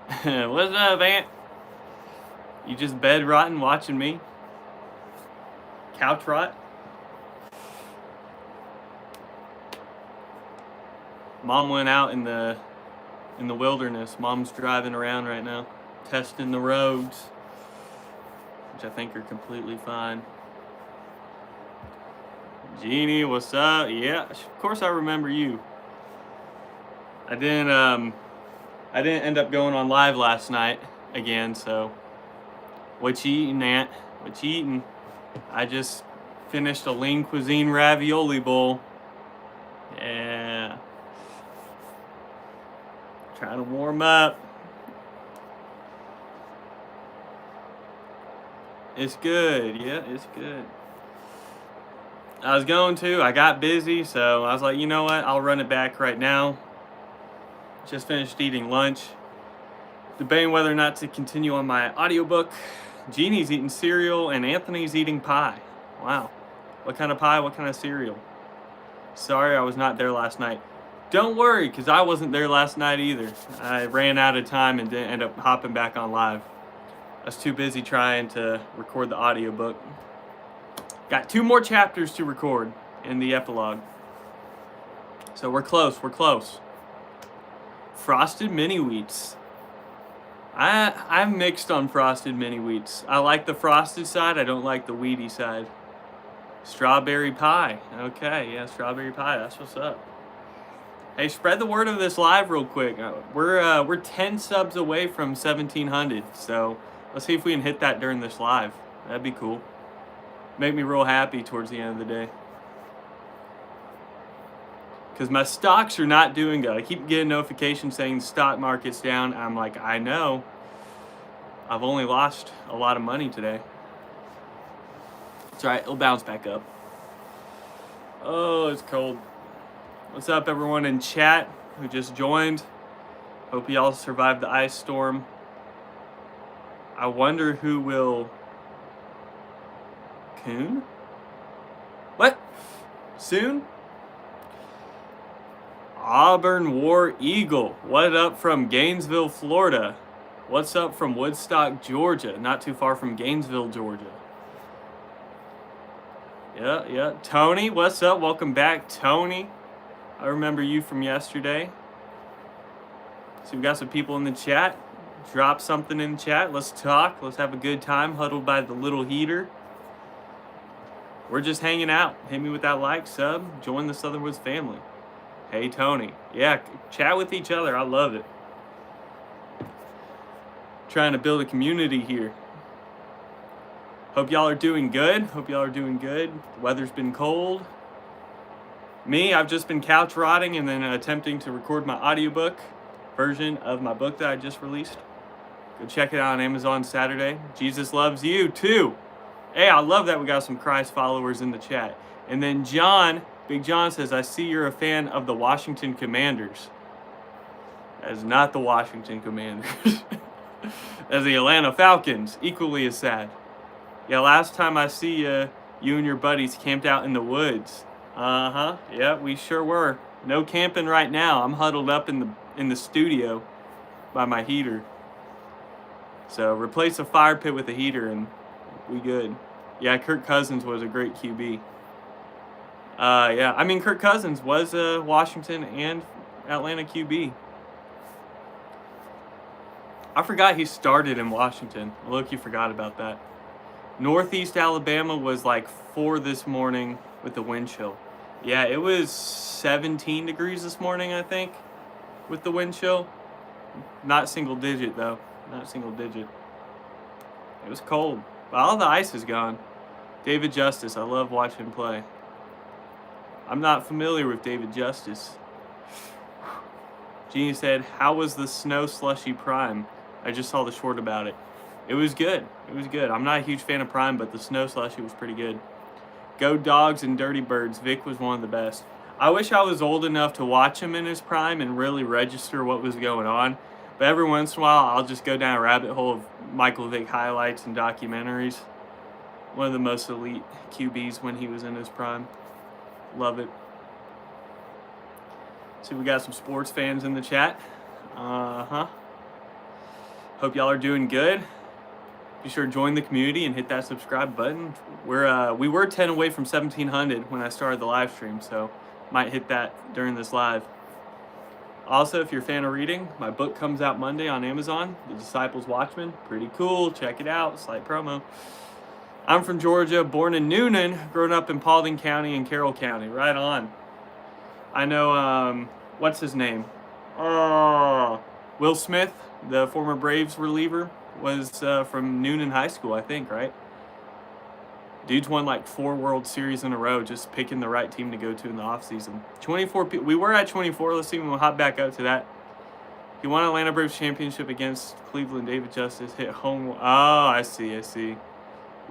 What's up, Aunt? You just bed rotting watching me? Couch rot? Mom went out in the wilderness. Mom's driving around right now, testing the roads, which I think are completely fine. Jeannie, what's up? Yeah, of course I remember you. I didn't end up going on live last night again, so what you eating, Aunt? What you eating? I just finished a lean cuisine ravioli bowl. Yeah. Trying to warm up. It's good. Yeah, it's good. I was going to. I got busy, so I was like, you know what? I'll run it back right now. Just finished eating lunch. Debating whether or not to continue on my audiobook. Jeannie's eating cereal and Anthony's eating pie. Wow. What kind of pie? What kind of cereal? Sorry I was not there last night. Don't worry, because I wasn't there last night either. I ran out of time and didn't end up hopping back on live. I was too busy trying to record the audiobook. Got 2 more chapters to record in the epilogue. So we're close, we're close. Frosted mini wheats. I'm mixed on frosted mini wheats. I like the frosted side, I don't like the wheaty side. Strawberry pie. Okay, yeah, strawberry pie, that's what's up. Hey, spread the word of this live real quick. We're 10 subs away from 1,700, so let's see if we can hit that during this live. That'd be cool. Make me real happy towards the end of the day. Because my stocks are not doing good. I keep getting notifications saying the stock market's down. I'm like, I know. I've only lost a lot of money today. It's alright, it'll bounce back up. Oh, it's cold. What's up, everyone in chat who just joined? Hope y'all survived the ice storm. I wonder who will... Coon? What? Soon? Auburn War Eagle. What up from Gainesville, Florida? What's up from Woodstock, Georgia? Not too far from Gainesville, Georgia. Yeah. Tony, what's up? Welcome back, Tony. I remember you from yesterday. So we got some people in the chat. Drop something in the chat. Let's talk. Let's have a good time huddled by the little heater. We're just hanging out. Hit me with that like, sub. Join the Southern Woods family. Hey, Tony. Yeah, chat with each other. I love it. Trying to build a community here. Hope y'all are doing good. The weather's been cold. Me, I've just been couch rotting and then attempting to record my audiobook version of my book that I just released. Go check it out on Amazon Saturday. Jesus loves you too. Hey, I love that we got some Christ followers in the chat. And then John, Big John says, I see you're a fan of the Washington Commanders. That is not the Washington Commanders. That's the Atlanta Falcons. Equally as sad. Yeah, last time I see you, you and your buddies camped out in the woods. Uh-huh. Yeah, we sure were. No camping right now. I'm huddled up in the studio by my heater. So replace a fire pit with a heater and we good. Yeah, Kirk Cousins was a great QB. Yeah, I mean Kirk Cousins was a Washington and Atlanta QB. I forgot he started in Washington. Look, you forgot about that. Northeast Alabama was like 4 this morning with the wind chill. Yeah, it was 17 degrees this morning, I think, with the wind chill. Not single digit, though. Not single digit. It was cold. But all the ice is gone. David Justice, I love watching him play. I'm not familiar with David Justice. Jeannie said, how was the snow slushy Prime? I just saw the short about it. It was good. It was good. I'm not a huge fan of Prime, but the snow slushy was pretty good. Go Dogs and Dirty Birds. Vic was one of the best. I wish I was old enough to watch him in his prime and really register what was going on. But every once in a while, I'll just go down a rabbit hole of Michael Vick highlights and documentaries. One of the most elite QBs when he was in his prime. Love it. See, we got some sports fans in the chat. Uh-huh. Hope y'all are doing good. Be sure to join the community and hit that subscribe button. We were 10 away from 1700 when I started the live stream, so might hit that during this live. Also, if you're a fan of reading, my book comes out Monday on Amazon, The Disciples Watchman. Pretty cool. Check it out. Slight promo. I'm from Georgia, born in Newnan, grown up in Paulding County and Carroll County. Right on. I know, what's his name? Will Smith, the former Braves reliever, was from Newnan High School, I think, right? Dude's won like 4 World Series in a row, just picking the right team to go to in the offseason. 24 people. We were at 24. Let's see when we'll hop back up to that. He won Atlanta Braves championship against Cleveland. David Justice hit home. Oh, I see.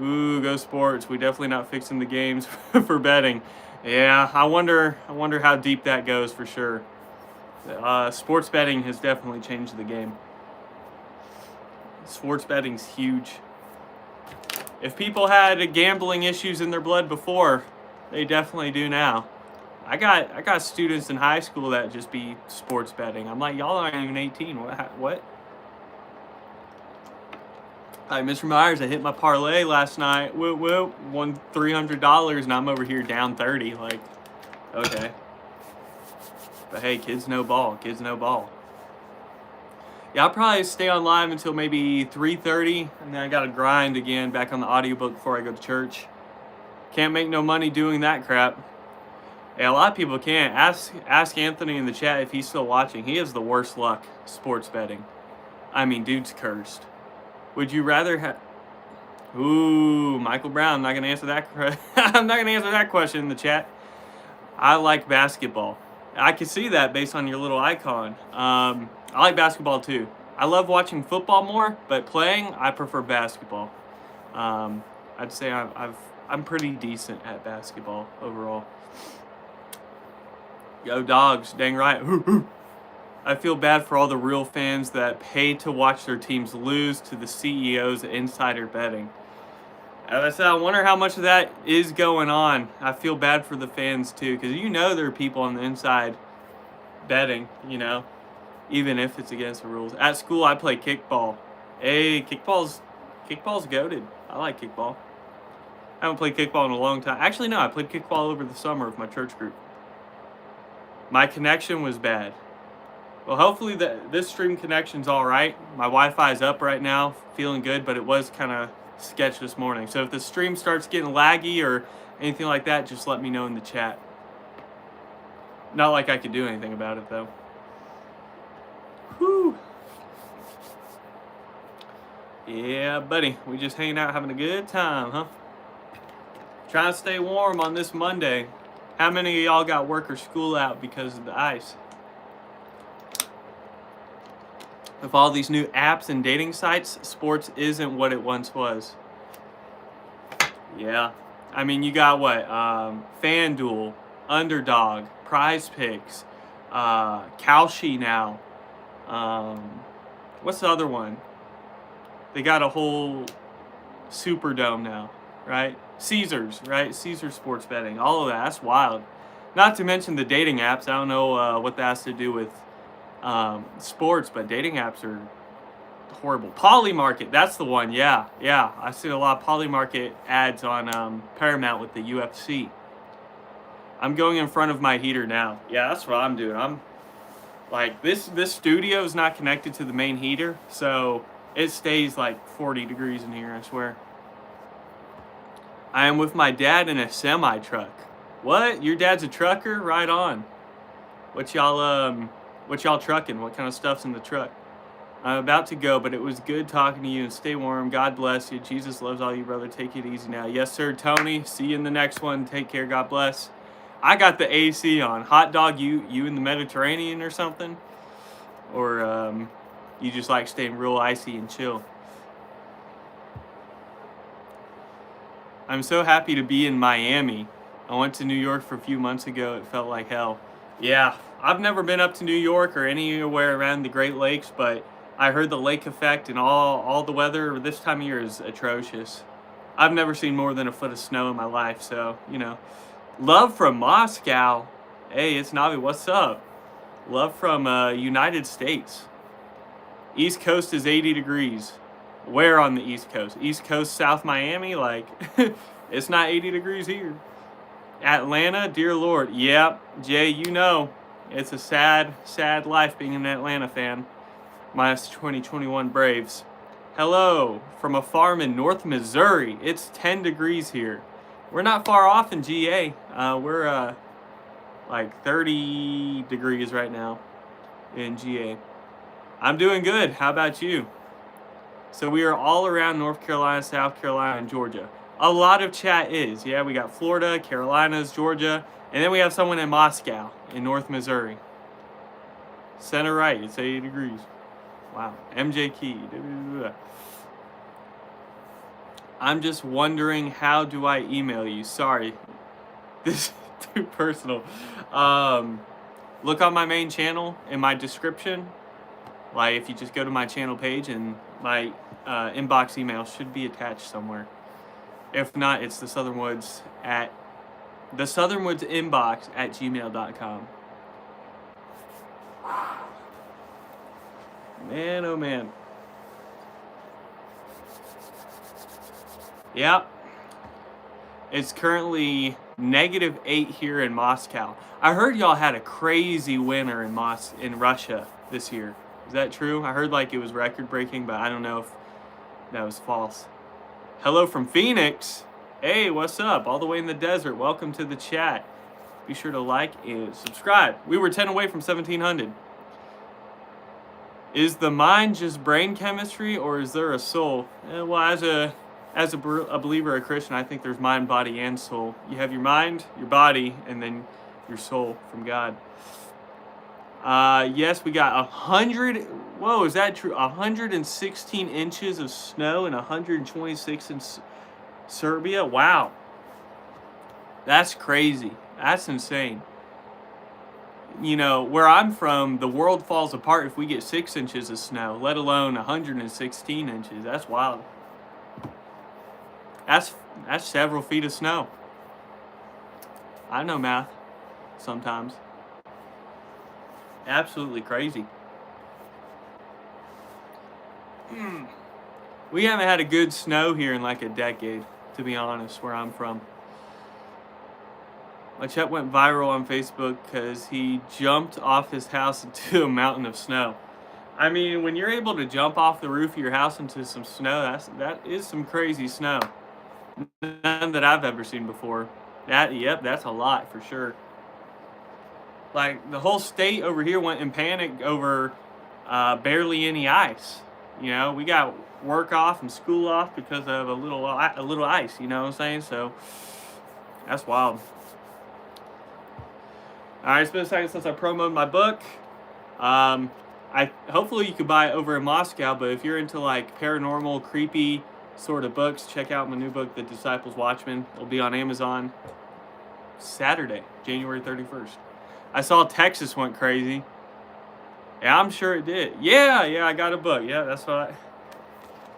Ooh, go Sports. We definitely not fixing the games for betting. Yeah, I wonder how deep that goes for sure. Sports betting has definitely changed the game. Sports betting's huge. If people had gambling issues in their blood before, they definitely do now. I got students in high school that just be sports betting. I'm like, y'all aren't even 18. What? Hi, Mr. Myers. I hit my parlay last night. Whoop whoop. Won $300, and I'm over here down 30. Like, okay. But hey, kids know ball. Kids know ball. Yeah, I'll probably stay on live until maybe 3:30, and then I gotta grind again back on the audiobook before I go to church. Can't make no money doing that crap. Yeah, a lot of people can't. Ask Anthony in the chat if he's still watching. He has the worst luck sports betting. I mean, dude's cursed. Would you rather have... Ooh, Michael Brown. I'm not gonna answer that. I'm not gonna answer that question in the chat. I like basketball. I can see that based on your little icon. I like basketball too. I love watching football more, but playing, I prefer basketball. I'd say I'm pretty decent at basketball overall. Go Dogs, dang right. I feel bad for all the real fans that pay to watch their teams lose to the CEOs of insider betting. As I said, I wonder how much of that is going on. I feel bad for the fans too, because there are people on the inside betting, even if it's against the rules. At school, I play kickball. Hey, kickball's goated. I like kickball. I haven't played kickball in a long time. Actually, no, I played kickball over the summer with my church group. My connection was bad. Well, hopefully this stream connection's all right. My Wi-Fi is up right now, feeling good, but it was kind of sketch this morning. So if the stream starts getting laggy or anything like that, just let me know in the chat. Not like I could do anything about it, though. Whew. Yeah, buddy. We just hanging out, having a good time, huh? Trying to stay warm on this Monday. How many of y'all got work or school out because of the ice? With all these new apps and dating sites, sports isn't what it once was. Yeah. I mean, you got what? FanDuel, Underdog, Prize Picks, Kalshi now. What's the other one? They got a whole Superdome now, right? Caesars, right? Caesars sports betting. All of that. That's wild. Not to mention the dating apps. I don't know what that has to do with sports, but dating apps are horrible. Polymarket, that's the one. Yeah. I see a lot of Polymarket ads on Paramount with the UFC. I'm going in front of my heater now. Yeah, that's what I'm doing. I'm like, this studio is not connected to the main heater, so it stays like 40 degrees in here, I swear. I am with my dad in a semi truck. What? Your dad's a trucker? Right on. What y'all trucking? What kind of stuff's in the truck? I'm about to go, but it was good talking to you, and stay warm. God bless you. Jesus loves all you, brother. Take it easy now. Yes, sir, Tony. See you in the next one. Take care. God bless. I got the AC on. Hot dog, you in the Mediterranean or something? Or you just like staying real icy and chill? I'm so happy to be in Miami. I went to New York for a few months ago. It felt like hell. Yeah, I've never been up to New York or anywhere around the Great Lakes, but I heard the lake effect and all the weather this time of year is atrocious. I've never seen more than a foot of snow in my life, so, Love from Moscow. Hey, it's Navi. What's up? Love from United States. East Coast is 80 degrees. Where on the East Coast? East Coast, South Miami? Like, it's not 80 degrees here. Atlanta, dear Lord. Yep, Jay, you know, it's a sad, sad life being an Atlanta fan. Minus 2021 Braves. Hello, from a farm in North Missouri. It's 10 degrees here. We're not far off in GA. We're like 30 degrees right now in GA. I'm doing good. How about you? So we are all around North Carolina, South Carolina, and Georgia. A lot of chat is. Yeah, we got Florida, Carolinas, Georgia, and then we have someone in Moscow in North Missouri. Center right, it's 80 degrees. Wow. MJ Key. I'm just wondering, how do I email you? Sorry. This is too personal. Look on my main channel in my description. Like, if you just go to my channel page, and my inbox email should be attached somewhere. If not, it's the Southernwoods inbox at gmail.com. Man, oh man. Yep. It's currently -8 here in Moscow. I heard y'all had a crazy winter in Russia this year. Is that true? I heard like it was record breaking, but I don't know if that was false. Hello from Phoenix. Hey, what's up? All the way in the desert. Welcome to the chat. Be sure to like and subscribe. We were 10 away from 1700. Is the mind just brain chemistry, or is there a soul? Well, as a believer, a Christian, I think there's mind, body, and soul. You have your mind, your body, and then your soul from God. Yes, we got 100. Whoa, is that true? 116 inches of snow and 126 in Serbia. Wow, that's crazy. That's insane. You know, where I'm from, the world falls apart if we get 6 inches of snow, let alone 116 inches. That's wild. That's several feet of snow. I know math sometimes. Absolutely crazy. We haven't had a good snow here in like a decade, to be honest, where I'm from. My chat went viral on Facebook because he jumped off his house into a mountain of snow. I mean, when you're able to jump off the roof of your house into some snow, that is some crazy snow. None that I've ever seen before. Yep, that's a lot for sure. Like, the whole state over here went in panic over barely any ice. You know, we got work off and school off because of a little ice. You know what I'm saying? So that's wild. All right, it's been a second since I promoted my book. Hopefully you could buy it over in Moscow, but if you're into like paranormal, creepy sort of books, check out my new book, The Disciples Watchman. It'll be on Amazon Saturday, January 31st. I saw Texas went crazy. Yeah, I'm sure it did. Yeah, I got a book. Yeah, that's what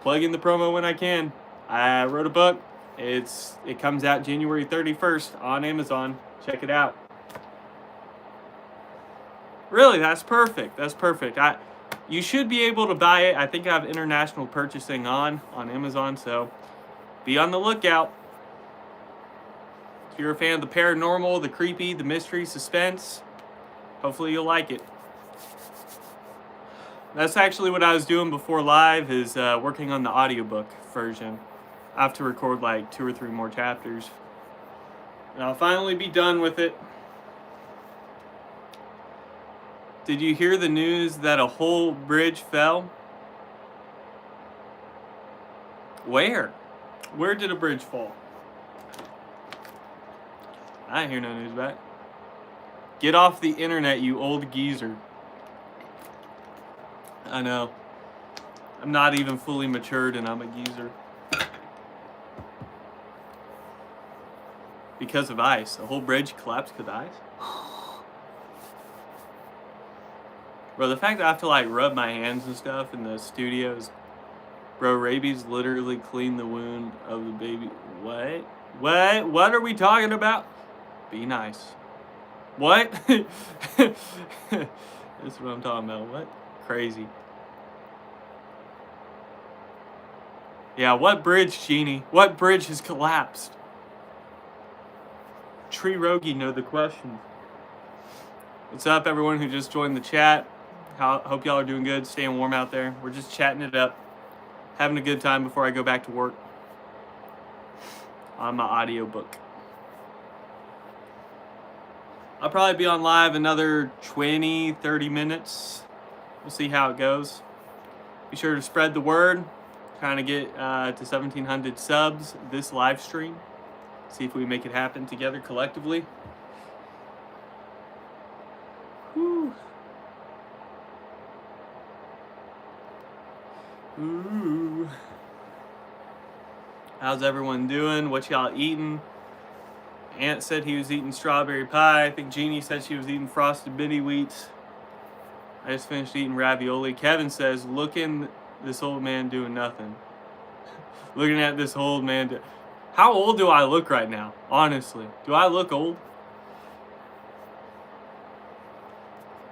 plug in the promo when I can. I wrote a book. It comes out January 31st on Amazon. Check it out. Really, that's perfect. That's perfect. You should be able to buy it. I think I have international purchasing on Amazon, so be on the lookout. If you're a fan of the paranormal, the creepy, the mystery, suspense, hopefully you'll like it. That's actually what I was doing before live, is working on the audiobook version. I have to record like 2 or 3 more chapters. And I'll finally be done with it. Did you hear the news that a whole bridge fell? Where? Where did a bridge fall? I didn't hear no news about it. Get off the internet, you old geezer. I know. I'm not even fully matured and I'm a geezer. Because of ice. The whole bridge collapsed because of ice? Bro, the fact that I have to like rub my hands and stuff in the studios. Bro, rabies literally cleaned the wound of the baby. What? What are we talking about? Be nice. What? That's what I'm talking about. What? Crazy. Yeah, what bridge, Genie? What bridge has collapsed? Tree Rogi know the question. What's up, everyone who just joined the chat? Hope y'all are doing good, staying warm out there. We're just chatting it up, having a good time before I go back to work on my audiobook. I'll probably be on live another 20, 30 minutes. We'll see how it goes. Be sure to spread the word. Trying to get to 1,700 subs this live stream. See if we make it happen together collectively. Whew. Ooh. How's everyone doing? What y'all eating? Ant said he was eating strawberry pie. I think Jeannie said she was eating frosted bitty wheats. I just finished eating ravioli. Kevin says, looking this old man doing nothing. Looking at this old man. How old do I look right now? Honestly, do I look old?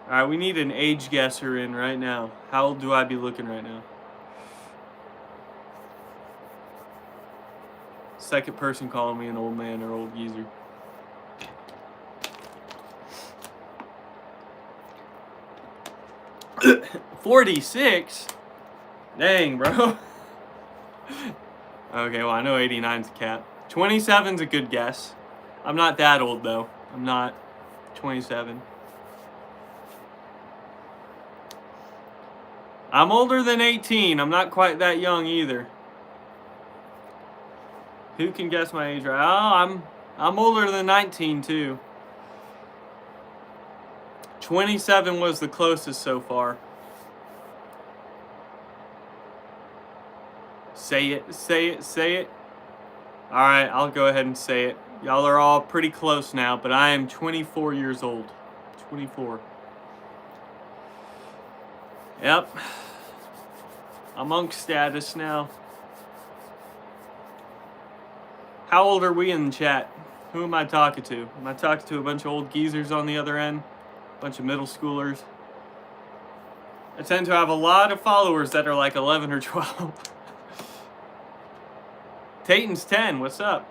All right, we need an age guesser in right now. How old do I be looking right now? Second person calling me an old man or old geezer. $46? Dang, bro. Okay, well, I know 89's a cap. 27's a good guess. I'm not that old, though. I'm not 27. I'm older than 18. I'm not quite that young either. Who can guess my age right? Oh, I'm older than 19 too. 27 was the closest so far. Say it, say it, say it. All right, I'll go ahead and say it. Y'all are all pretty close now, but I am 24 years old. 24. Yep. I'm monk status now. How old are we in the chat? Who am I talking to? Am I talking to a bunch of old geezers on the other end? A bunch of middle schoolers? I tend to have a lot of followers that are like 11 or 12. Tayton's 10, what's up?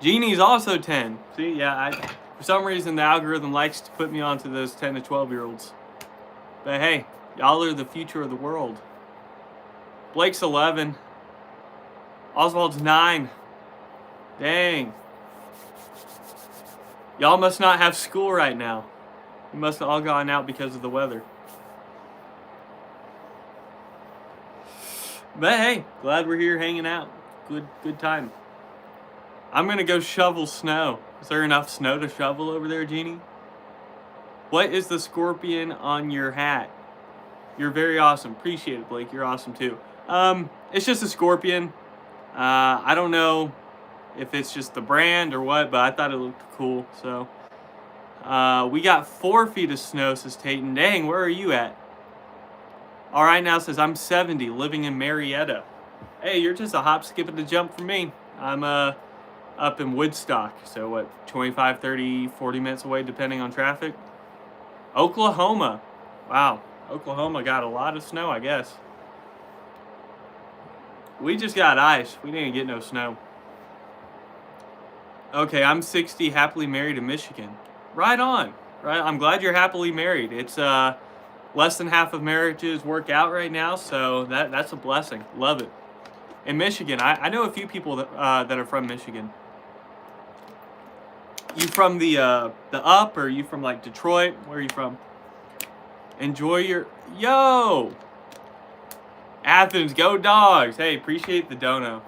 Jeannie's also 10. See, yeah, for some reason the algorithm likes to put me onto those 10 to 12-year-olds. But hey, y'all are the future of the world. Blake's 11. Oswald's 9. Dang. Y'all must not have school right now. You must have all gone out because of the weather. But hey, glad we're here hanging out. Good time. I'm gonna go shovel snow. Is there enough snow to shovel over there, Jeannie? What is the scorpion on your hat? You're very awesome. Appreciate it, Blake. You're awesome too. It's just a scorpion. I don't know if it's just the brand or what, but I thought it looked cool. So we got 4 feet of snow, says Tayton. Dang, where are you at? All right, now says I'm 70, living in Marietta. Hey, you're just a hop, skip, and a jump from me. I'm up in Woodstock, so what, 25, 30, 40 minutes away, depending on traffic. Oklahoma. Wow, Oklahoma got a lot of snow, I guess. We just got ice. We didn't get no snow. Okay, I'm 60, happily married in Michigan. Right on. Right, I'm glad you're happily married. It's less than half of marriages work out right now, so that's a blessing. Love it. In Michigan, I know a few people that are from Michigan. You from the up, or are you from like Detroit? Where are you from? Enjoy your Athens, go Dogs! Hey, appreciate the dono.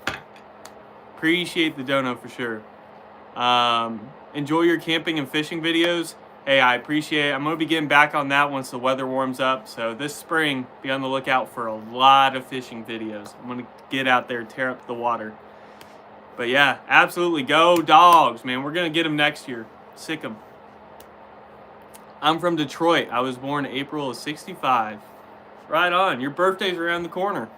Appreciate the dono for sure. Enjoy your camping and fishing videos. Hey, I appreciate it. I'm going to be getting back on that once the weather warms up. So this spring, be on the lookout for a lot of fishing videos. I'm going to get out there and tear up the water. But yeah, absolutely. Go Dogs, man. We're going to get them next year. Sick 'em. I'm from Detroit. I was born April of 65. Right on. Your birthday's around the corner.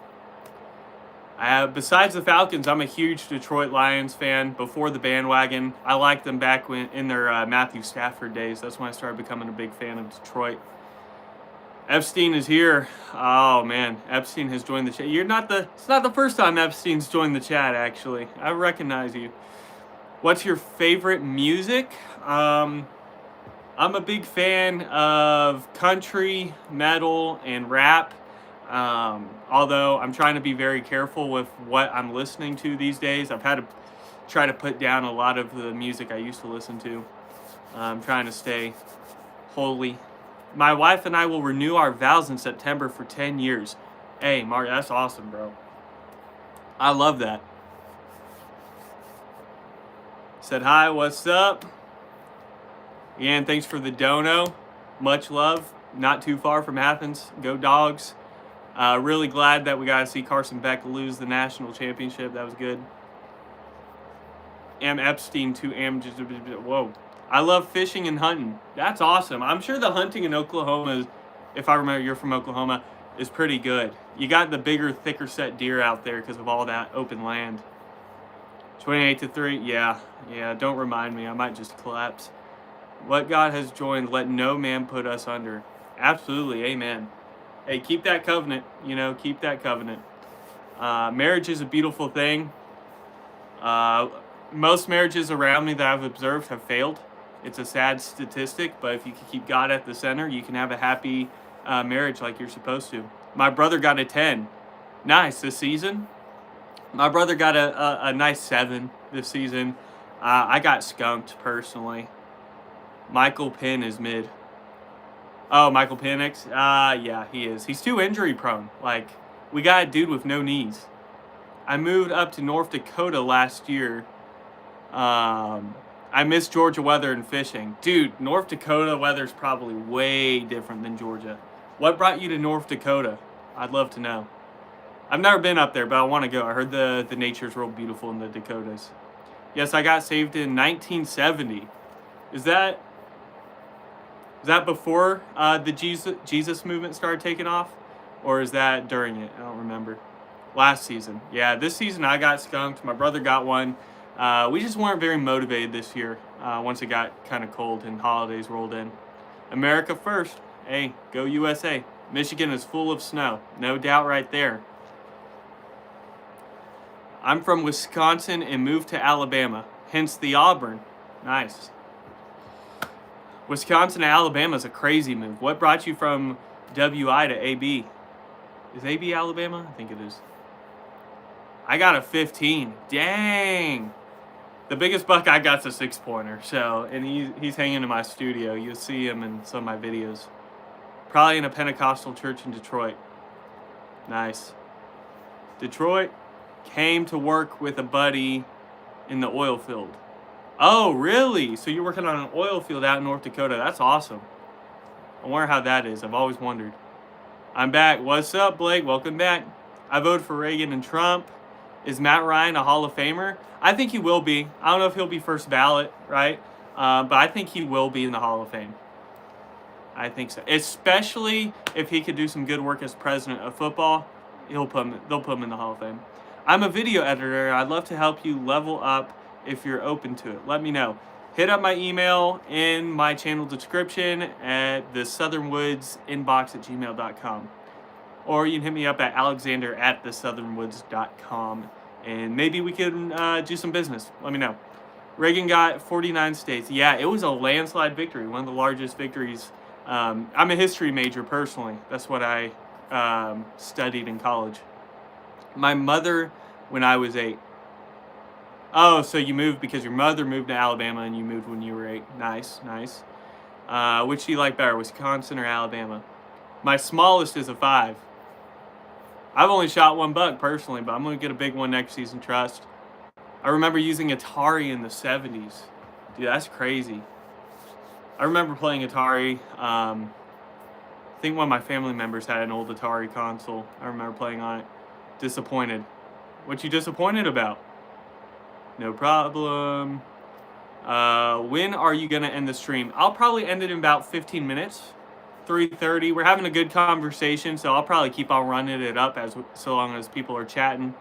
Besides the Falcons, I'm a huge Detroit Lions fan. Before the bandwagon, I liked them back in their Matthew Stafford days. That's when I started becoming a big fan of Detroit. Epstein is here. Oh man, Epstein has joined the chat. It's not the first time Epstein's joined the chat, actually. I recognize you. What's your favorite music? I'm a big fan of country, metal, and rap. Although I'm trying to be very careful with what I'm listening to these days. I've had to try to put down a lot of the music I used to listen to. I'm trying to stay holy. My wife and I will renew our vows in September for 10 years. Hey, Mark, that's awesome, bro. I love that. Said hi, what's up? Again, thanks for the dono. Much love. Not too far from Athens. Go Dogs. Really glad that we got to see Carson Beck lose the national championship. That was good. Am Epstein to Am. Whoa. I love fishing and hunting. That's awesome. I'm sure the hunting in Oklahoma, if I remember you're from Oklahoma, is pretty good. You got the bigger, thicker set deer out there because of all that open land. 28-3. Yeah. Don't remind me. I might just collapse. What God has joined, let no man put us under. Absolutely. Amen. Hey, keep that covenant. Keep that covenant. Marriage is a beautiful thing. Most marriages around me that I've observed have failed. It's a sad statistic, but if you can keep God at the center, you can have a happy marriage like you're supposed to. My brother got a 10. Nice this season. My brother got a nice 7 this season. I got skunked personally. Michael Penn is mid. Oh, Michael Penix? Yeah, he is. He's too injury prone. Like, we got a dude with no knees. I moved up to North Dakota last year. I miss Georgia weather and fishing. Dude, North Dakota weather's probably way different than Georgia. What brought you to North Dakota? I'd love to know. I've never been up there, but I want to go. I heard the nature's real beautiful in the Dakotas. Yes, I got saved in 1970. Is that before the Jesus movement started taking off? Or is that during it? I don't remember. Last season. Yeah, this season I got skunked. My brother got one. We just weren't very motivated this year once it got kind of cold and holidays rolled in. America first. Hey, go USA. Michigan is full of snow. No doubt right there. I'm from Wisconsin and moved to Alabama. Hence the Auburn. Nice. Wisconsin to Alabama is a crazy move. What brought you from WI to AB? Is AB Alabama? I think it is. I got a 15. Dang. The biggest buck I got's a 6-pointer. So, and he's hanging in my studio. You'll see him in some of my videos. Probably in a Pentecostal church in Detroit. Nice. Detroit. Came to work with a buddy in the oil field. Oh, really? So you're working on an oil field out in North Dakota. That's awesome. I wonder how that is. I've always wondered. I'm back. What's up, Blake? Welcome back. I voted for Reagan and Trump. Is Matt Ryan a Hall of Famer? I think he will be. I don't know if he'll be first ballot, right? But I think he will be in the Hall of Fame. I think so. Especially if he could do some good work as president of football. They'll put him in the Hall of Fame. I'm a video editor. I'd love to help you level up if you're open to it. Let me know. Hit up my email in my channel description at the southernwoodsinbox@gmail.com. Or you can hit me up at alexander@thesouthernwoods.com. And maybe we can do some business. Let me know. Reagan got 49 states. Yeah, it was a landslide victory. One of the largest victories. I'm a history major personally. That's what I studied in college. My mother, when I was 8. Oh, so you moved because your mother moved to Alabama and you moved when you were 8. Nice, nice. Which do you like better, Wisconsin or Alabama? My smallest is a 5. I've only shot 1 buck personally, but I'm going to get a big one next season, trust. I remember using Atari in the 70s. Dude, that's crazy. I remember playing Atari. I think one of my family members had an old Atari console. I remember playing on it. Disappointed. What you disappointed about? No problem. When are you going to end the stream? I'll probably end it in about 15 minutes. 3:30. We're having a good conversation, so I'll probably keep on running it up so long as people are chatting.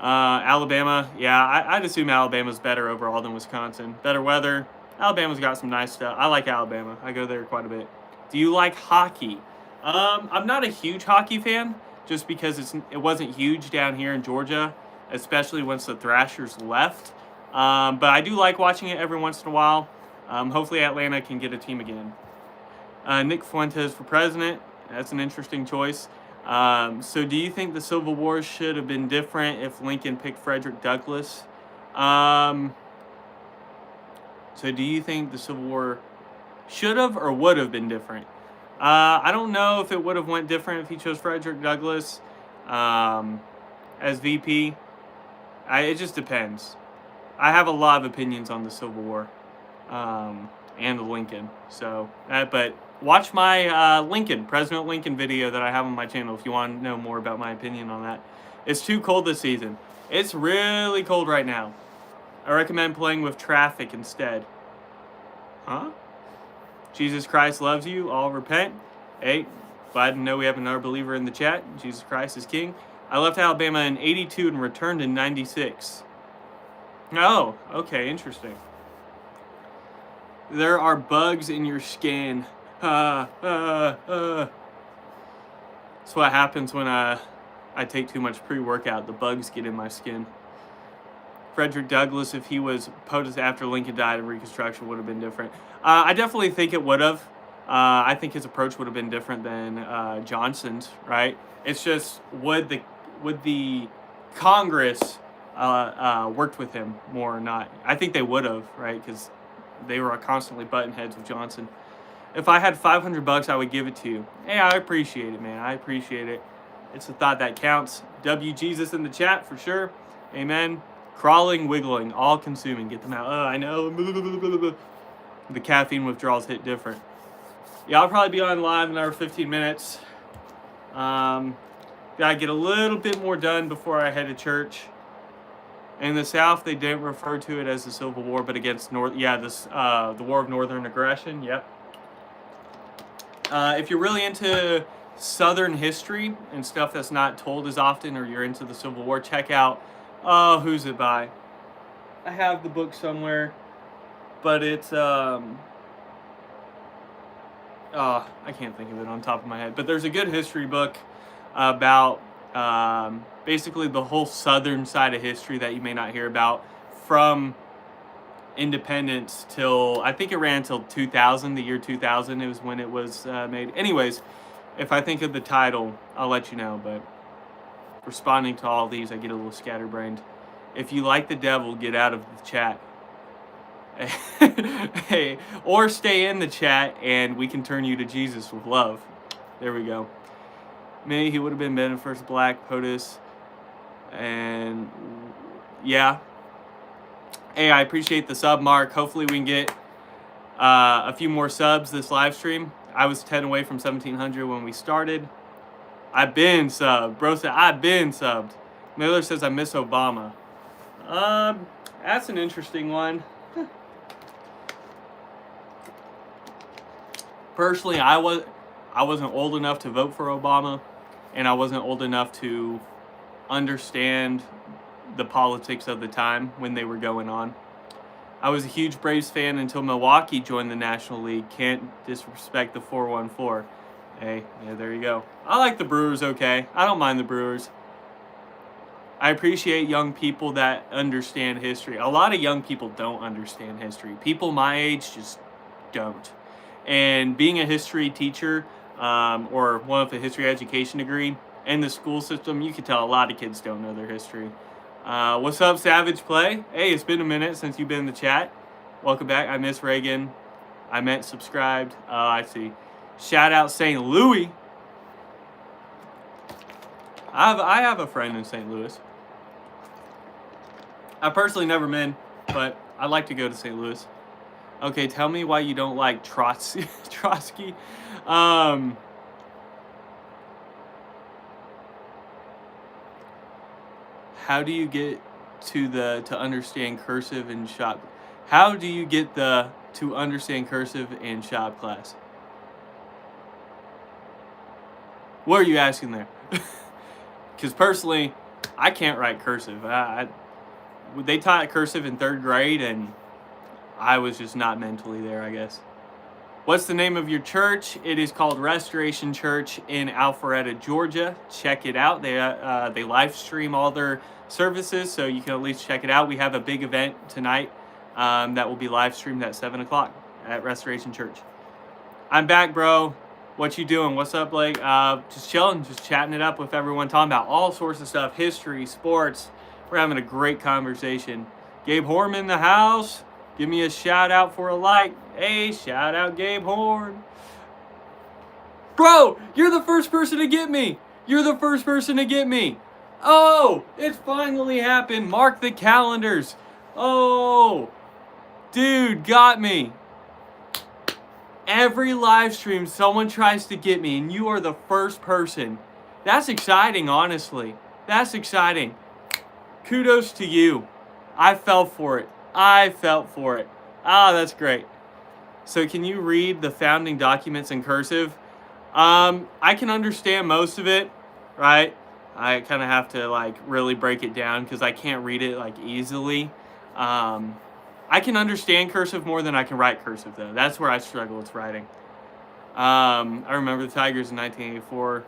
Alabama. Yeah, I'd assume Alabama's better overall than Wisconsin. Better weather. Alabama's got some nice stuff. I like Alabama. I go there quite a bit. Do you like hockey? I'm not a huge hockey fan, just because it wasn't huge down here in Georgia, especially once the Thrashers left. But I do like watching it every once in a while. Hopefully Atlanta can get a team again. Nick Fuentes for president. That's an interesting choice. So do you think the Civil War should have been different if Lincoln picked Frederick Douglass? So do you think the Civil War should have or would have been different? I don't know if it would have went different if he chose Frederick Douglass as VP. It just depends. I have a lot of opinions on the Civil War and Lincoln. So, but watch my President Lincoln video that I have on my channel if you want to know more about my opinion on that. It's too cold this season. It's really cold right now. I recommend playing with traffic instead. Huh? Jesus Christ loves you. All repent. Hey, glad to know we have another believer in the chat. Jesus Christ is King. I left Alabama in 82 and returned in 96. Oh, okay, interesting. There are bugs in your skin. That's what happens when I take too much pre-workout. The bugs get in my skin. Frederick Douglass, if he was POTUS after Lincoln died and Reconstruction, would have been different. I definitely think it would have. I think his approach would have been different than Johnson's, right? It's just, would the Congress worked with him more or not? I think they would have, right? Because they were constantly button heads with Johnson. If I had $500, I would give it to you. Hey, I appreciate it, man. I appreciate it. It's the thought that counts. W Jesus in the chat for sure. Amen. Crawling, wiggling, all consuming. Get them out. Oh, I know. The caffeine withdrawals hit different. Yeah, I'll probably be on live in another 15 minutes. Gotta get a little bit more done before I head to church. In the South, they didn't refer to it as the Civil War, but against the War of Northern Aggression. Yep. If you're really into Southern history and stuff that's not told as often, or you're into the Civil War, check out, who's it by? I have the book somewhere, but it's, I can't think of it on top of my head, but there's a good history book about basically the whole Southern side of history that you may not hear about, from independence till, I think it ran till 2000, the year 2000 it was when it was made. Anyways, if I think of the title, I'll let you know, but responding to all these, I get a little scatterbrained. If you like the devil, get out of the chat. Hey, or stay in the chat and we can turn you to Jesus with love. There we go. Maybe he would have been better first black POTUS. And yeah. Hey, I appreciate the sub, Mark. Hopefully we can get a few more subs this live stream. I was 10 away from 1,700 when we started. I've been subbed. Bro said, I've been subbed. Miller says, I miss Obama. That's an interesting one. Personally, I wasn't old enough to vote for Obama, and I wasn't old enough to understand the politics of the time when they were going on. I was a huge Braves fan until Milwaukee joined the National League. Can't disrespect the 414. Hey, yeah, there you go. I like the Brewers, okay. I don't mind the Brewers. I appreciate young people that understand history. A lot of young people don't understand history. People my age just don't. And being a history teacher, or one with a history education degree in the school system, you can tell a lot of kids don't know their history. What's up, Savage Play? Hey, it's been a minute since you've been in the chat. Welcome back. I miss Reagan. I meant subscribed. I see. Shout out St. Louis. I have a friend in St. Louis. I personally never been, but I'd like to go to St. Louis. Okay, tell me why you don't like Trotsky. How do you get to understand cursive in shop? How do you get to understand cursive in shop class? What are you asking there? Because personally, I can't write cursive. They taught cursive in 3rd grade, and I was just not mentally there, I guess. What's the name of your church? It is called Restoration Church in Alpharetta, Georgia. Check it out. They live stream all their services, so you can at least check it out. We have a big event tonight that will be live streamed at 7 o'clock at Restoration Church. I'm back, bro. What you doing? What's up, Blake? Just chilling, just chatting it up with everyone, talking about all sorts of stuff, history, sports. We're having a great conversation. Gabe Horn in the house. Give me a shout out for a like. Hey, shout out Gabe Horn. Bro, you're the first person to get me. You're the first person to get me. Oh, it's finally happened. Mark the calendars. Oh, dude, got me. Every live stream, someone tries to get me, and you are the first person. That's exciting, honestly. That's exciting. Kudos to you. I fell for it. I felt for it. Ah, that's great. So can you read the founding documents in cursive? I can understand most of it, right? I kind of have to like really break it down because I can't read it like easily. I can understand cursive more than I can write cursive though. That's where I struggle with writing. I remember the Tigers in 1984.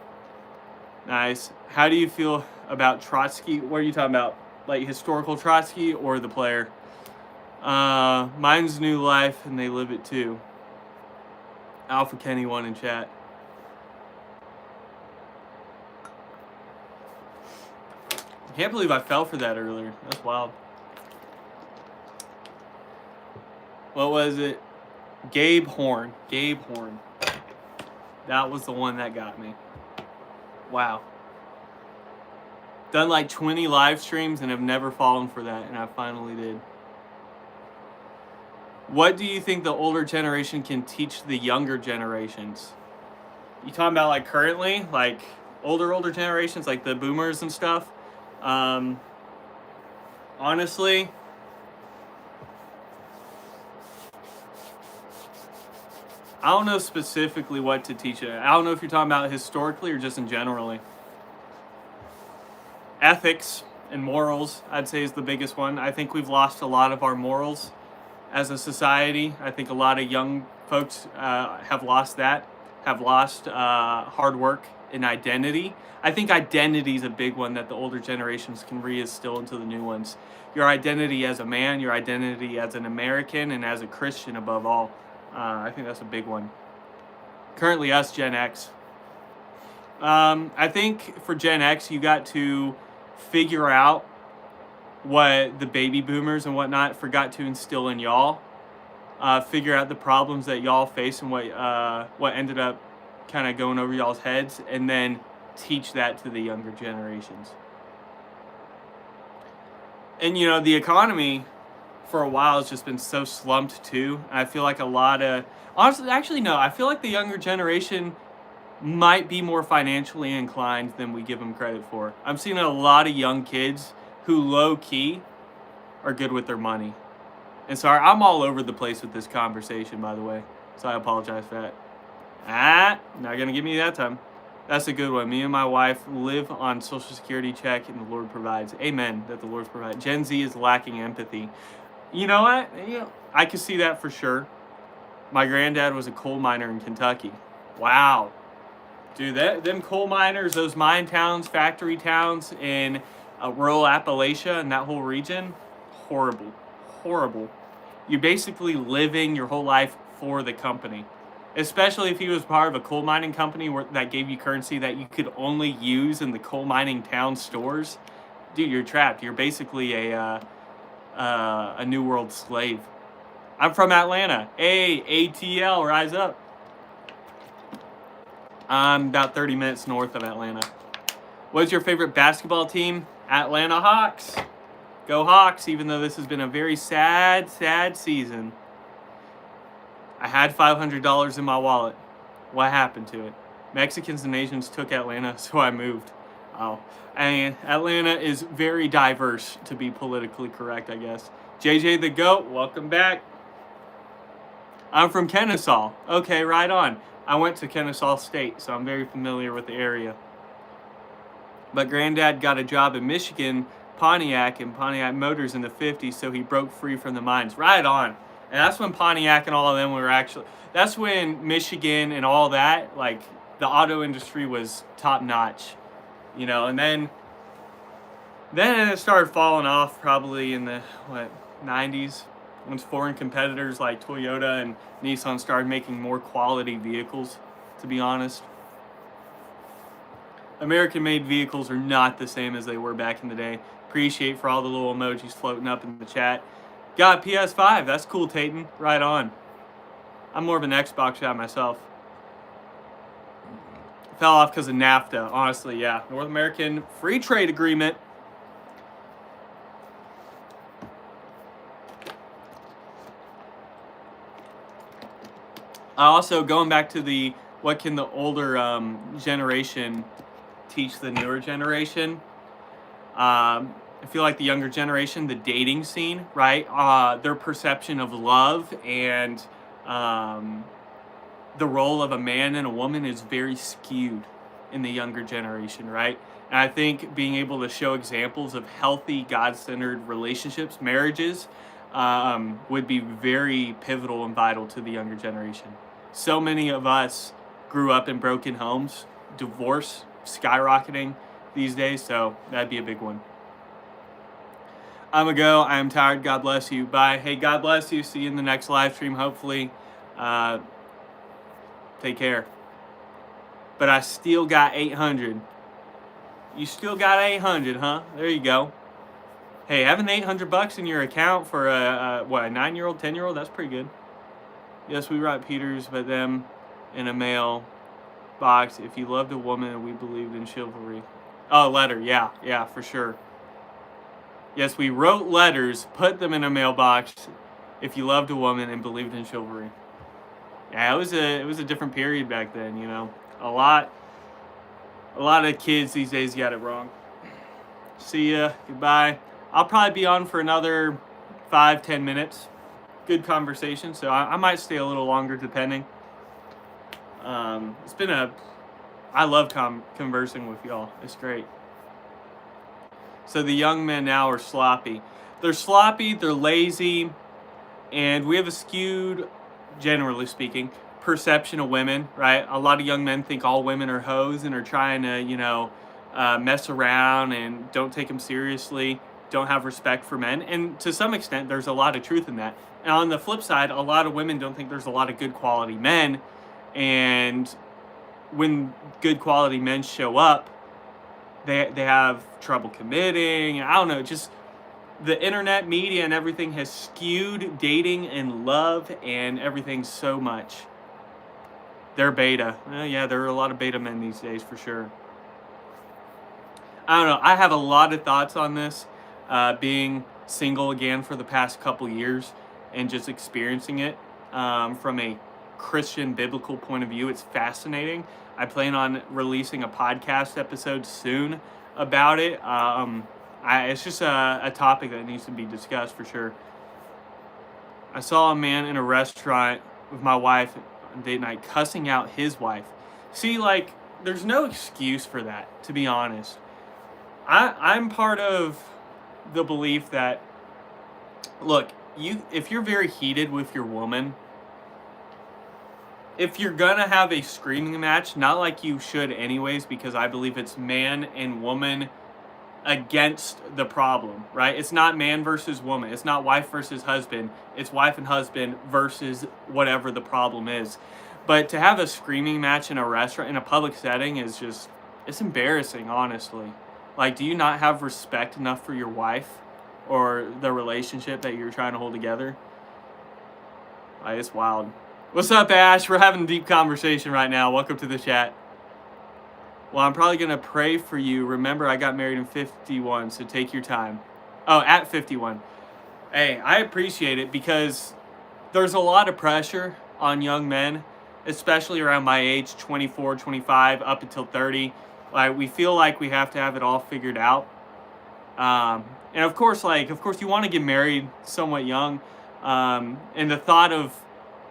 Nice. How do you feel about Trotsky? What are you talking about? Like historical Trotsky or the player? Mine's New Life, and they live it too. Alpha Kenny 1 in chat. I can't believe I fell for that earlier. That's wild. What was it? Gabe Horn. Gabe Horn. That was the one that got me. Wow. Done like 20 live streams and have never fallen for that, and I finally did. What do you think the older generation can teach the younger generations? You talking about like currently, like older generations, like the boomers and stuff? Honestly, I don't know specifically what to teach it. I don't know if you're talking about historically or just in generally. Ethics and morals, I'd say, is the biggest one. I think we've lost a lot of our morals as a society. I think a lot of young folks have lost that, have lost hard work and identity. I think identity is a big one that the older generations can reinstill into the new ones. Your identity as a man, your identity as an American, and as a Christian above all. I think that's a big one. Currently us, Gen X. I think for Gen X, you got to figure out what the baby boomers and whatnot forgot to instill in y'all. Figure out the problems that y'all face and what ended up kind of going over y'all's heads, and then teach that to the younger generations. And you know, the economy for a while has just been so slumped too. I feel like a lot of, honestly, actually no, I feel like the younger generation might be more financially inclined than we give them credit for. I'm seeing a lot of young kids who low-key are good with their money. And sorry, I'm all over the place with this conversation, by the way, so I apologize for that. Not gonna give me that time. That's a good one. Me and my wife live on Social Security check, and the Lord provides. Amen, that the Lord's provide. Gen Z is lacking empathy. You know what? I could see that for sure. My granddad was a coal miner in Kentucky. Wow. Dude, them coal miners, those mine towns, factory towns in rural Appalachia and that whole region, horrible. Horrible. You're basically living your whole life for the company. Especially if he was part of a coal mining company that gave you currency that you could only use in the coal mining town stores. Dude, you're trapped. You're basically a New World slave. I'm from Atlanta. Hey, ATL, rise up. I'm about 30 minutes north of Atlanta. What's your favorite basketball team? Atlanta Hawks. Go Hawks, even though this has been a very sad season. I had $500 in my wallet. What happened to it? Mexicans and Asians took Atlanta, so I moved. Oh, and Atlanta is very diverse, to be politically correct, I guess. JJ the GOAT, welcome back. I'm from Kennesaw. Okay, right on. I went to Kennesaw State, so I'm very familiar with the area. But Granddad got a job in Michigan, Pontiac, and Pontiac Motors in the 50s, so he broke free from the mines. Right on. And that's when Pontiac and all of them were actually, that's when Michigan and all that, like, the auto industry was top notch, you know. And then it started falling off probably in the, 90s, once foreign competitors like Toyota and Nissan started making more quality vehicles, to be honest. American-made vehicles are not the same as they were back in the day. Appreciate for all the little emojis floating up in the chat. Got PS5. That's cool, Tayton. Right on. I'm more of an Xbox guy myself. Fell off because of NAFTA. Honestly, yeah. North American Free Trade Agreement. Also, going back to the what can the older generation teach the newer generation. I feel like the younger generation, the dating scene, right? Their perception of love and the role of a man and a woman is very skewed in the younger generation, right? And I think being able to show examples of healthy, God-centered relationships, marriages, would be very pivotal and vital to the younger generation. So many of us grew up in broken homes, divorce skyrocketing these days, so that'd be a big one. I'm gonna go. I am tired. God bless you. Bye. Hey, God bless you. See you in the next live stream, hopefully. Take care. But I still got 800. You still got 800, huh? There you go. Hey, having $800 in your account for a 9-year-old, 10-year-old, that's pretty good. Yes, we write Peters, but them in a mail box. If you loved a woman, we believed in chivalry. Oh, letter. Yeah, for sure. Yes, we wrote letters, put them in a mailbox. If you loved a woman and believed in chivalry. Yeah, it was a different period back then, you know. A lot of kids these days got it wrong. See ya. Goodbye. I'll probably be on for another 5-10 minutes. Good conversation, so I might stay a little longer depending. It's been I love conversing with y'all. It's great. So the young men now are sloppy. They're sloppy, they're lazy, and we have a skewed, generally speaking, perception of women, right? A lot of young men think all women are hoes and are trying to, mess around and don't take them seriously, don't have respect for men. And to some extent, there's a lot of truth in that. And on the flip side, a lot of women don't think there's a lot of good quality men. And when good quality men show up, they have trouble committing. I don't know, just the internet, media, and everything has skewed dating and love and everything so much. They're beta. Yeah, there are a lot of beta men these days for sure. I don't know. I have a lot of thoughts on this, being single again for the past couple years and just experiencing it from a Christian biblical point of view. It's fascinating. I plan on releasing a podcast episode soon about it. It's just a topic that needs to be discussed for sure. I saw a man in a restaurant with my wife on date night cussing out his wife. See, like, there's no excuse for that, to be honest. I'm part of the belief that, look, if you're very heated with your woman, if you're gonna have a screaming match, not like you should anyways, because I believe it's man and woman against the problem, right? It's not man versus woman. It's not wife versus husband. It's wife and husband versus whatever the problem is. But to have a screaming match in a restaurant, in a public setting, is just, it's embarrassing, honestly. Like, do you not have respect enough for your wife or the relationship that you're trying to hold together? Like, it's wild. What's up, Ash? We're having a deep conversation right now. Welcome to the chat. Well, I'm probably going to pray for you. Remember, I got married in 51, so take your time. Oh, at 51. Hey, I appreciate it because there's a lot of pressure on young men, especially around my age, 24, 25, up until 30. Like, we feel like we have to have it all figured out. And of course, you want to get married somewhat young. And the thought of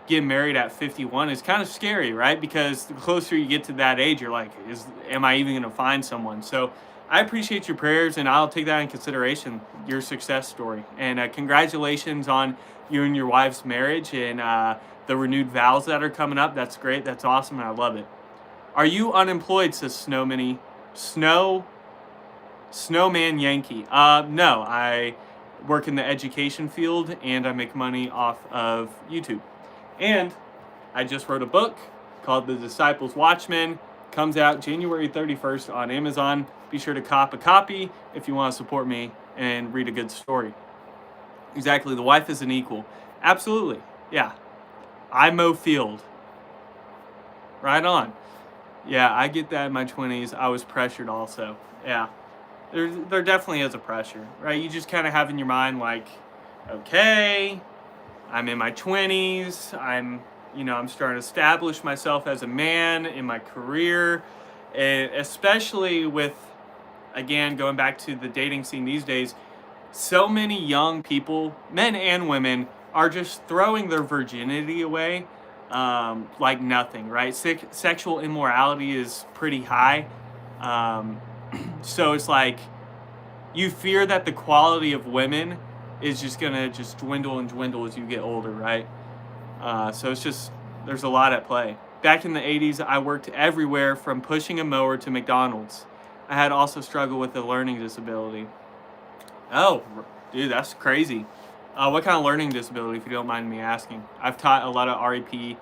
getting married at 51 is kind of scary, right? Because the closer you get to that age, you're like, am I even going to find someone? So I appreciate your prayers, and I'll take that in consideration, your success story. And congratulations on you and your wife's marriage and the renewed vows that are coming up. That's great. That's awesome, and I love it. Are you unemployed? Says Snowman Yankee. No, I work in the education field and I make money off of YouTube. And I just wrote a book called The Disciples Watchmen. Comes out January 31st on Amazon. Be sure to cop a copy if you want to support me and read a good story. Exactly, the wife is an equal. Absolutely, yeah. I mow field. Right on. Yeah, I get that in my 20s. I was pressured also. Yeah. There definitely is a pressure, right? You just kind of have in your mind like, okay, I'm in my 20s. I'm starting to establish myself as a man in my career, and especially with, again, going back to the dating scene these days, so many young people, men and women, are just throwing their virginity away like nothing, right? Sexual immorality is pretty high. So it's like you fear that the quality of women is just going to just dwindle and dwindle as you get older, right? So it's just, there's a lot at play. Back in the 80s, I worked everywhere from pushing a mower to McDonald's. I had also struggled with a learning disability. Oh, dude, that's crazy. What kind of learning disability, if you don't mind me asking? I've taught a lot of REP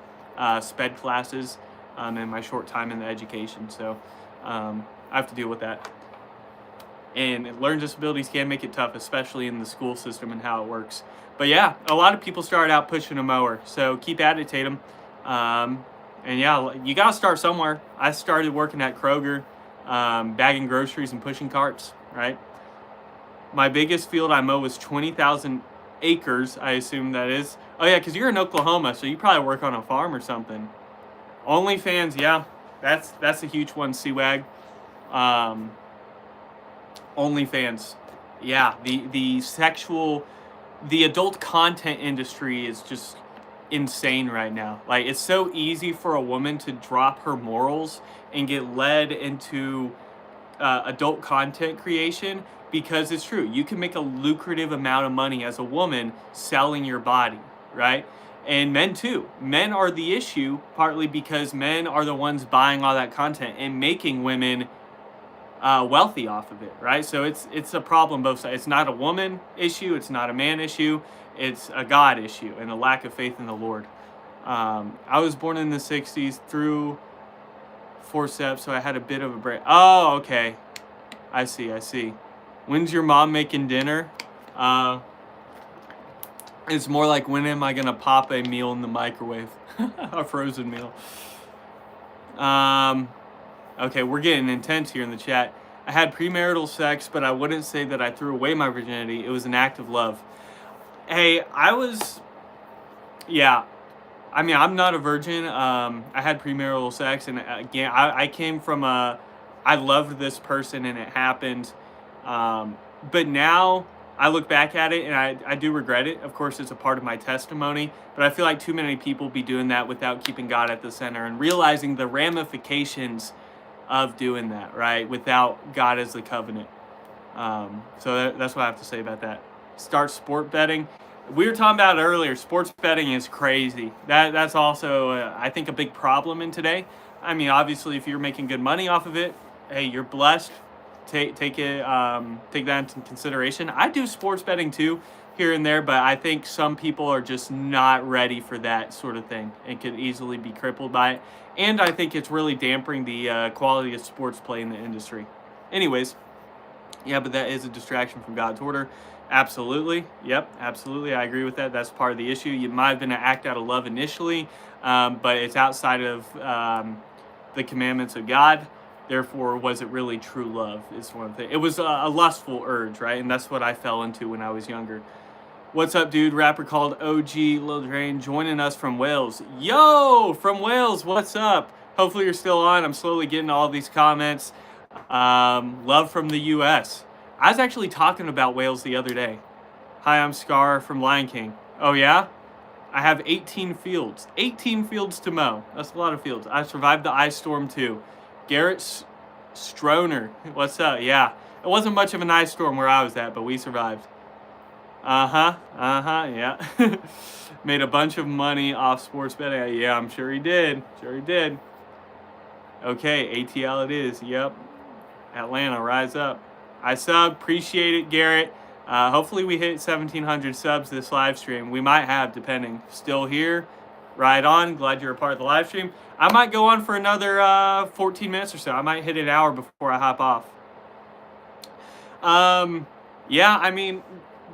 SPED classes in my short time in the education, so I have to deal with that. And learning disabilities can make it tough, especially in the school system and how it works. But yeah, a lot of people start out pushing a mower, so keep at it, Tatum. And yeah, you gotta start somewhere. I started working at Kroger, bagging groceries and pushing carts, right? My biggest field I mow was 20,000 acres, I assume that is. Oh yeah, because you're in Oklahoma, so you probably work on a farm or something. OnlyFans, yeah, that's a huge one, C-Wag. OnlyFans, yeah, the adult content industry is just insane right now. Like, it's so easy for a woman to drop her morals and get led into adult content creation, because it's true, you can make a lucrative amount of money as a woman selling your body, right? And men too. Men are the issue, partly because men are the ones buying all that content and making women wealthy off of it, right? So it's a problem both sides. It's not a woman issue, it's not a man issue, it's a God issue and a lack of faith in the Lord. I was born in the 60s through forceps, so I had a bit of a break. Oh, okay. I see. When's your mom making dinner? It's more like, when am I gonna pop a meal in the microwave? A frozen meal. Okay, we're getting intense here in the chat. I had premarital sex, but I wouldn't say that I threw away my virginity. It was an act of love. Hey, yeah. I mean, I'm not a virgin. I had premarital sex, and again, I came from I loved this person, and it happened. But now I look back at it, and I do regret it. Of course, it's a part of my testimony, but I feel like too many people be doing that without keeping God at the center and realizing the ramifications of doing that, right? Without God as the covenant. So that's what I have to say about that. Start sport betting. We were talking about it earlier. Sports betting is crazy. That's also, I think, a big problem in today. I mean, obviously, if you're making good money off of it, hey, you're blessed. Take that into consideration. I do sports betting too, here and there, but I think some people are just not ready for that sort of thing and could easily be crippled by it. And I think it's really dampering the quality of sports play in the industry. Anyways, yeah, but that is a distraction from God's order. Absolutely. Yep, absolutely. I agree with that. That's part of the issue. You might have been an act out of love initially, but it's outside of the commandments of God. Therefore, was it really true love? Is one of the things. It was a lustful urge, right? And that's what I fell into when I was younger. What's up, dude? Rapper called OG Lil Drain joining us from Wales. Yo, from Wales, what's up? Hopefully you're still on. I'm slowly getting all these comments. Love from the U.S. I was actually talking about Wales the other day. Hi, I'm Scar from Lion King. Oh, yeah? I have 18 fields. 18 fields to mow. That's a lot of fields. I survived the ice storm, too. Garrett Stroner, what's up? Yeah, it wasn't much of an ice storm where I was at, but we survived. Yeah. Made a bunch of money off sports betting. Yeah, I'm sure he did. Sure he did. Okay, ATL it is. Yep. Atlanta, rise up. I sub. Appreciate it, Garrett. Hopefully we hit 1,700 subs this live stream. We might have, depending. Still here. Right on. Glad you're a part of the live stream. I might go on for another 14 minutes or so. I might hit an hour before I hop off. Yeah, I mean,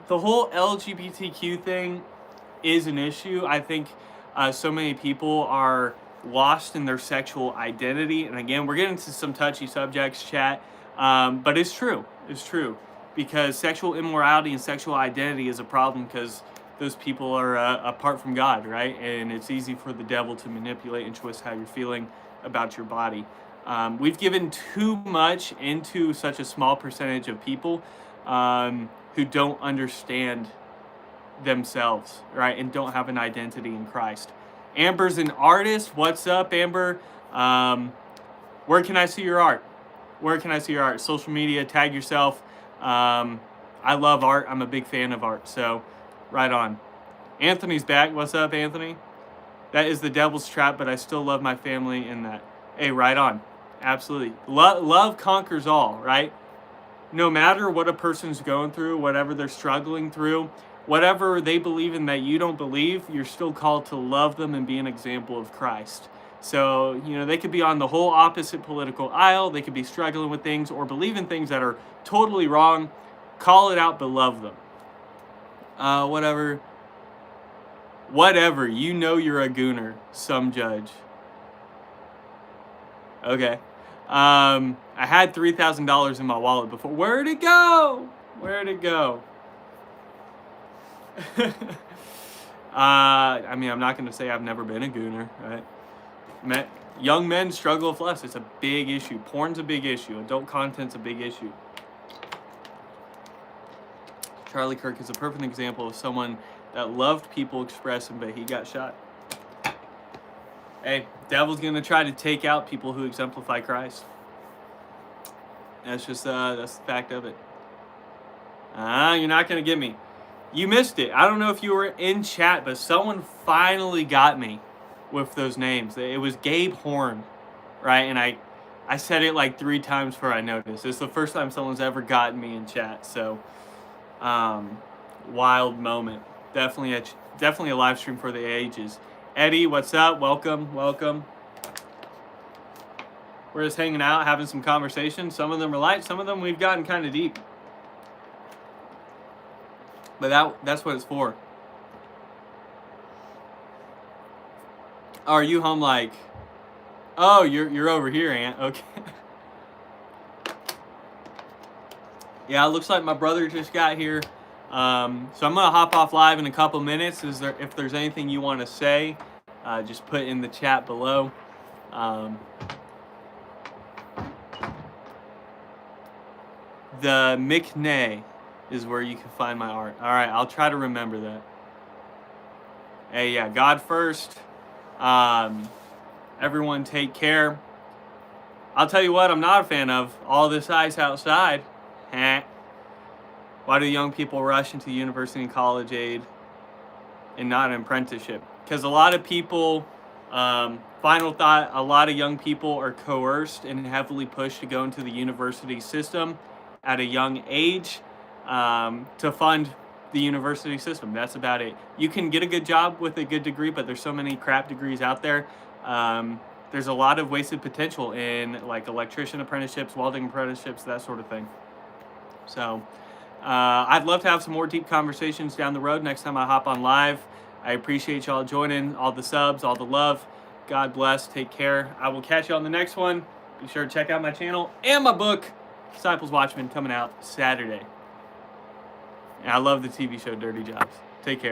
the whole LGBTQ thing is an issue. I think so many people are lost in their sexual identity. And again, we're getting into some touchy subjects, chat. But it's true. It's true. Because sexual immorality and sexual identity is a problem because those people are apart from God, right? And it's easy for the devil to manipulate and twist how you're feeling about your body. We've given too much into such a small percentage of people who don't understand themselves, right? And don't have an identity in Christ. Amber's an artist. What's up, Amber? Where can I see your art? Where can I see your art? Social media, tag yourself. I love art. I'm a big fan of art. So, right on. Anthony's back. What's up, Anthony? That is the devil's trap, but I still love my family in that. Hey, right on. Absolutely. Love conquers all, right? No matter what a person's going through, whatever they're struggling through, whatever they believe in that you don't believe, you're still called to love them and be an example of Christ. So, they could be on the whole opposite political aisle. They could be struggling with things or believe in things that are totally wrong. Call it out, but love them. Whatever, you're a gooner, some judge. Okay. I had $3,000 in my wallet before. Where'd it go? I mean, I'm not going to say I've never been a gooner, right? Young men struggle with lust. It's a big issue. Porn's a big issue. Adult content's a big issue. Charlie Kirk is a perfect example of someone that loved people expressing, but he got shot. Hey, devil's going to try to take out people who exemplify Christ. That's just, that's the fact of it. You're not going to get me. You missed it. I don't know if you were in chat, but someone finally got me with those names. It was Gabe Horn, right? And I said it like 3 times before I noticed. It's the first time someone's ever gotten me in chat. So, wild moment. Definitely a live stream for the ages. Eddie, what's up? Welcome. We're just hanging out, having some conversation. Some of them are light. Some of them we've gotten kind of deep. But that's what it's for. Oh, are you home like, oh, you're over here, Aunt. Okay. Yeah, it looks like my brother just got here. So I'm going to hop off live in a couple minutes. If there's anything you want to say, just put in the chat below. The McNay is where you can find my art. All right, I'll try to remember that. Hey, yeah, God first. Everyone take care. I'll tell you what I'm not a fan of. All this ice outside. Why do young people rush into university and college aid and not an apprenticeship? Because a lot of people, final thought, a lot of young people are coerced and heavily pushed to go into the university system at a young age to fund the university system. That's about it. You can get a good job with a good degree, but there's so many crap degrees out there. There's a lot of wasted potential in like electrician apprenticeships, welding apprenticeships, that sort of thing. So I'd love to have some more deep conversations down the road next time I hop on live. I appreciate y'all joining, all the subs, all the love. God bless. Take care. I will catch you on the next one. Be sure to check out my channel and my book, Disciples Watchmen, coming out Saturday. And I love the TV show Dirty Jobs. Take care.